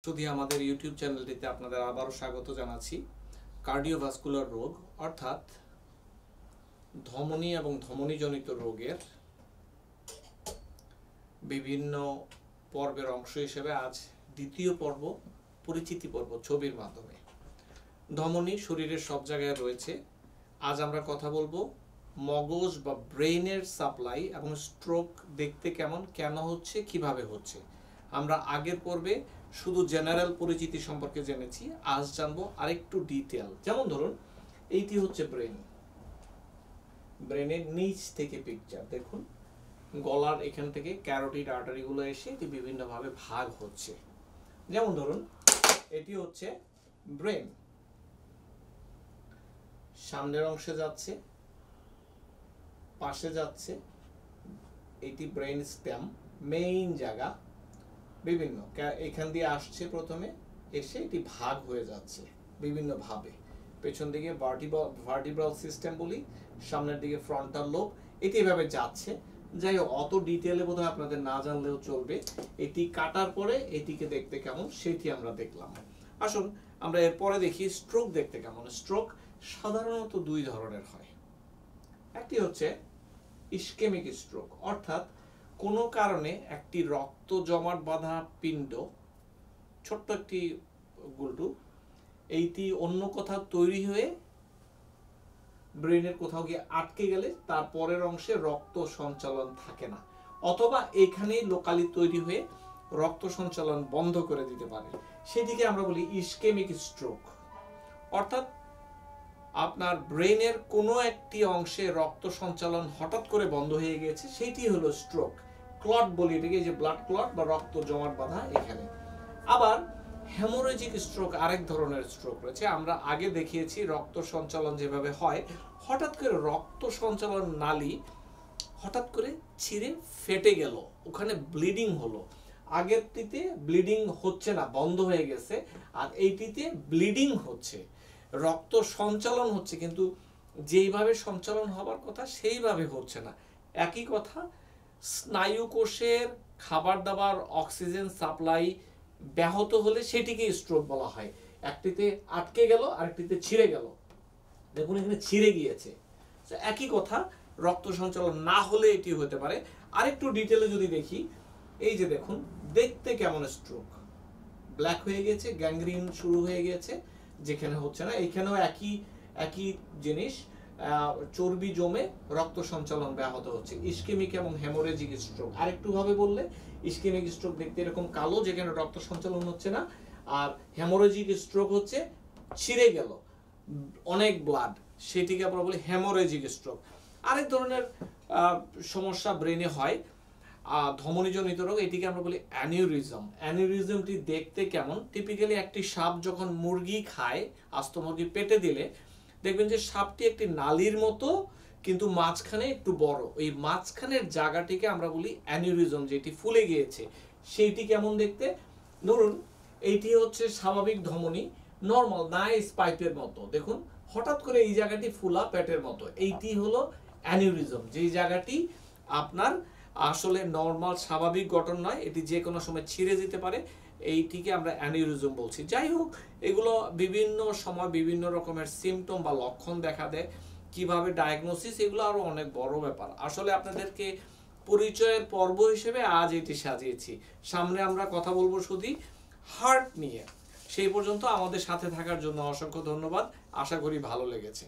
শুধু আমাদের ইউটিউব চ্যানেলটিতে আপনাদের আবারও স্বাগত জানাচ্ছি। কার্ডিওভাস্কুলার রোগ অর্থাৎ ধমনী এবং ধমনীজনিত রোগের বিভিন্ন পর্বের অংশ হিসেবে আজ দ্বিতীয় পর্ব, পরিচিতি পর্ব ছবির মাধ্যমে। ধমনী শরীরের সব জায়গায় রয়েছে। আজ আমরা কথা বলবো মগজ বা ব্রেইনের সাপ্লাই এবং স্ট্রোক দেখতে কেমন, কেন হচ্ছে, কিভাবে হচ্ছে। আমরা আগের পর্বে শুধু জেনারেল পরিচিতি সম্পর্কে জেনেছি, আজ জানবো আরেকটু ডিটেল। যেমন ধরুন, এইটি হচ্ছে ব্রেন, ব্রেনের নিচ থেকে পিকচার দেখুন। গলার এখান থেকে ক্যারোটিড আর্টারিগুলো এসে এটি বিভিন্নভাবে ভাগ হচ্ছে। যেমন ধরুন, এটি হচ্ছে ব্রেন, সামনের অংশে যাচ্ছে, পাশে যাচ্ছে, এটি ব্রেন স্টেম, মেইন জায়গা, বিভিন্ন এখান দিয়ে আসছে, প্রথমে এসে এটি ভাগ হয়ে যাচ্ছে বিভিন্নভাবে। পেছন দিকে ভার্টিব্রাল সিস্টেম বলি, সামনের দিকে ফ্রন্টাল লোব, এটি এভাবে যাচ্ছে। যাই হোক, অত ডিটেলে বোধহয় আপনাদের না জানলেও চলবে। এটি কাটার পরে এটিকে দেখতে কেমন সেটি আমরা দেখলাম। আসুন আমরা এরপরে দেখি স্ট্রোক দেখতে কেমন। স্ট্রোক সাধারণত দুই ধরনের হয়। একটি হচ্ছে ইসকেমিক স্ট্রোক, অর্থাৎ কোনো কারণে একটি রক্ত জমাট বাঁধা পিণ্ড, ছোট্ট একটি গুল্টু, এইটি অন্য কোথাও তৈরি হয়ে ব্রেনের কোথাও গিয়ে আটকে গেলে তার পরের অংশে রক্ত সঞ্চালন থাকে না, অথবা এখানেই লোকালি তৈরি হয়ে রক্ত সঞ্চালন বন্ধ করে দিতে পারে। সেটিকে আমরা বলি ইসকেমিক স্ট্রোক। অর্থাৎ আপনার ব্রেনের কোনো একটি অংশে রক্ত সঞ্চালন হঠাৎ করে বন্ধ হয়ে গেছে, সেইটি হলো স্ট্রোক। ক্লট বলি এটাকে, যে ব্লাড ক্লট বা রক্ত জমাট বাঁধা এখানে। আবার হেমোরেজিক স্ট্রোক আরেক ধরনের স্ট্রোক রয়েছে। আমরা আগে দেখিয়েছি রক্ত সঞ্চালন যেভাবে হয়, হঠাৎ করে রক্ত সঞ্চালন নালী হঠাৎ করে ছিঁড়ে ফেটে গেল, ওখানে ব্লিডিং হলো। আগেরটিতে ব্লিডিং হচ্ছে না, বন্ধ হয়ে গেছে, আর এইটিতে ব্লিডিং হচ্ছে, রক্ত সঞ্চালন হচ্ছে, কিন্তু যেইভাবে সঞ্চালন হবার কথা সেইভাবে হচ্ছে না। একই কথা, স্নায়ু কোষের খাবার দাবার অক্সিজেন সাপ্লাই ব্যাহত হলে সেটিকে স্ট্রোক বলা হয়। একটিতে আটকে গেল, আরেকটিতে ছিঁড়ে গেল। দেখুন এখানে ছিঁড়ে গিয়েছে। একই কথা, রক্ত সঞ্চালন না হলে এটি হতে পারে। আরেকটু ডিটেলে যদি দেখি, এই যে দেখুন দেখতে কেমন স্ট্রোক, ব্ল্যাক হয়ে গেছে, গ্যাংগ্রিন শুরু হয়ে গেছে, যেখানে হচ্ছে না এইখানেও একই জিনিস, চর্বি জমে রক্ত সঞ্চালন ব্যাহত হচ্ছে। ইসকেমিক এবং হেমোরেজিক স্ট্রোক আরেকটু ভাবে বললে, ইসকেমিক স্ট্রোক দেখতে এরকম কালো, যেখানে রক্ত সঞ্চালন হচ্ছে না। আর হেমোরেজিক স্ট্রোক হচ্ছে ছিঁড়ে গেল, অনেক ব্লাড, সেটিকে আমরা বলি হেমোরেজিক স্ট্রোক। আরেক ধরনের সমস্যা ব্রেনে হয়, ধমনীজনিত রোগ, এটিকে আমরা বলি অ্যানিউরিজম। অ্যানিউরিজমটি দেখতে কেমন? টিপিক্যালি একটি সাপ যখন মুরগি খায়, আস্ত মুরগি পেটে দিলে দেখবেন যে সাপটি একটি নালীর মতো, কিন্তু মাঝখানে একটু বড়। ওই মাঝখানের জায়গাটিকে আমরা বলি অ্যানিউরিজম, যেটি ফুলে গিয়েছে। সেইটি কেমন দেখতে? ধরুন এইটি হচ্ছে স্বাভাবিক ধমনী, নর্মাল নাইস পাইপের মতো, দেখুন হঠাৎ করে এই জায়গাটি ফুলা পেটের মতো, এইটি হলো অ্যানিউরিজম। যেই জায়গাটি আপনার আসলে নর্মাল স্বাভাবিক গঠন নয়, এটি যে কোনো সময় ছিঁড়ে যেতে পারে, এইটিকে আমরা অ্যানিউরিজম বলছি। যাই হোক, এগুলো বিভিন্ন সময় বিভিন্ন রকমের সিমটম বা লক্ষণ দেখা দেয়। কিভাবে ডায়াগনোসিস, এগুলো আরো অনেক বড় ব্যাপার। আসলে আপনাদেরকে পরিচয়ের পর্ব হিসেবে আজ এটি সাজিয়েছি। সামনে আমরা কথা বলবো শুধু হার্ট নিয়ে। সেই পর্যন্ত আমাদের সাথে থাকার জন্য অসংখ্য ধন্যবাদ। আশা করি ভালো লেগেছে।